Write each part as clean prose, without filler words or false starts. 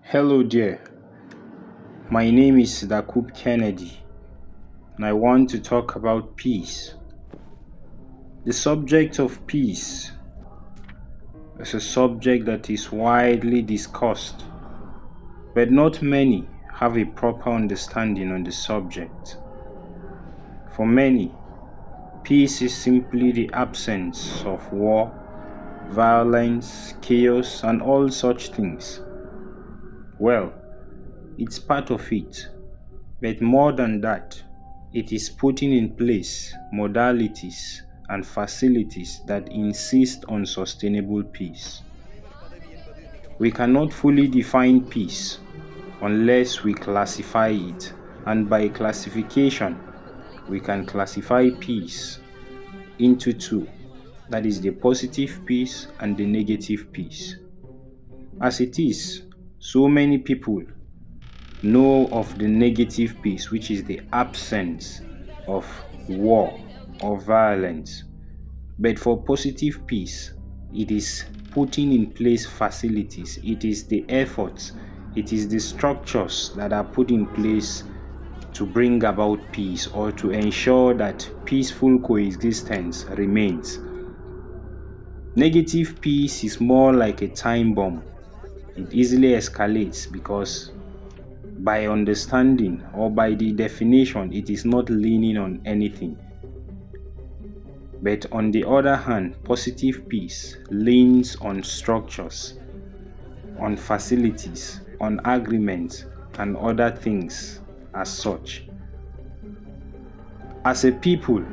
Hello there, my name is Dakub Kennedy, and I want to talk about peace. The subject of peace is a subject that is widely discussed, but not many have a proper understanding on the subject. For many, peace is simply the absence of war, violence, chaos, and all such things. Well, it's part of it. But more than that, it is putting in place modalities and facilities that insist on sustainable peace. We cannot fully define peace unless we classify it, and by classification, we can classify peace into two, that is the positive peace and the negative peace. As it is, so many people know of the negative peace, which is the absence of war or violence. But for positive peace, it is putting in place facilities, it is the efforts, it is the structures that are put in place to bring about peace or to ensure that peaceful coexistence remains. Negative peace is more like a time bomb. It easily escalates because by understanding or by the definition, it is not leaning on anything. But on the other hand, positive peace leans on structures, on facilities, on agreements, and other things as such. As a people,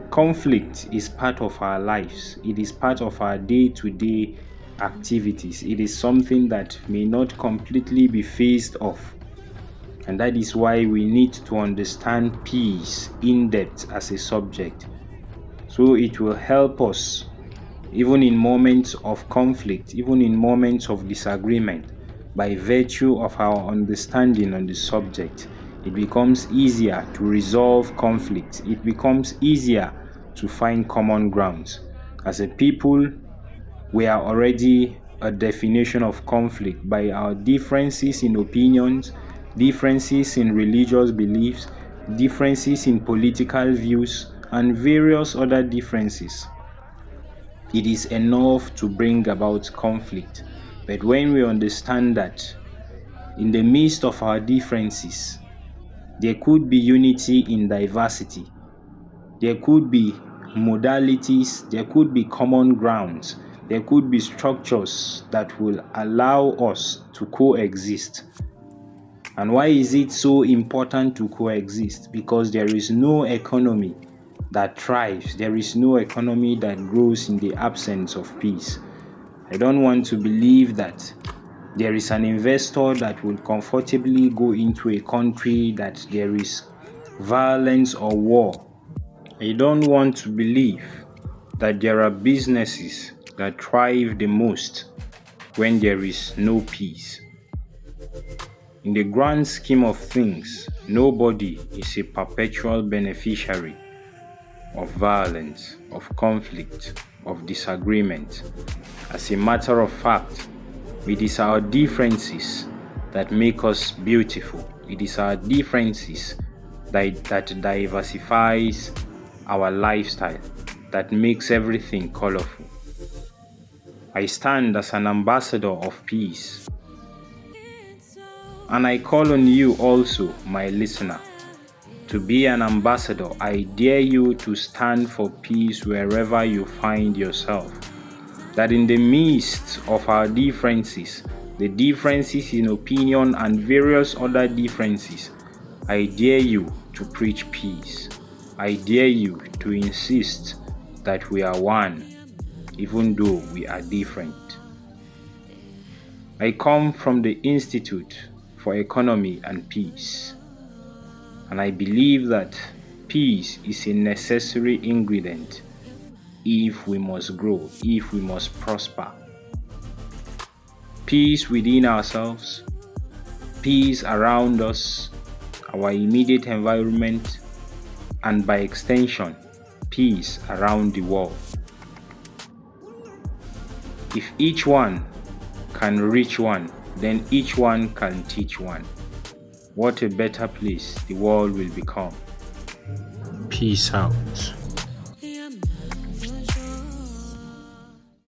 conflict is part of our lives. It is part of our day-to-day activities. It is something that may not completely be phased off. And that is why we need to understand peace in depth as a subject. So it will help us, even in moments of conflict, even in moments of disagreement, by virtue of our understanding on the subject. It becomes easier to resolve conflict. It becomes easier to find common grounds. As a people, we are already a definition of conflict by our differences in opinions, differences in religious beliefs, differences in political views, and various other differences. It is enough to bring about conflict. But when we understand that in the midst of our differences, there could be unity in diversity, there could be modalities, there could be common grounds, there could be structures that will allow us to coexist. And why is it so important to coexist? Because there is no economy that thrives, there is no economy that grows in the absence of peace. I don't want to believe that there is an investor that will comfortably go into a country that there is violence or war. I don't want to believe that there are businesses that thrive the most when there is no peace. In the grand scheme of things, nobody is a perpetual beneficiary of violence, of conflict, of disagreement. As a matter of fact, it is our differences that make us beautiful. It is our differences that diversifies our lifestyle, that makes everything colorful. I stand as an ambassador of peace. And I call on you also, my listener, to be an ambassador. I dare you to stand for peace wherever you find yourself. That in the midst of our differences, the differences in opinion and various other differences, I dare you to preach peace. I dare you to insist that we are one, even though we are different. I come from the Institute for Economy and Peace, and I believe that peace is a necessary ingredient if we must grow, if we must prosper. Peace within ourselves, peace around us, our immediate environment, and by extension, peace around the world. If each one can reach one, then each one can teach one. What a better place the world will become. Peace out.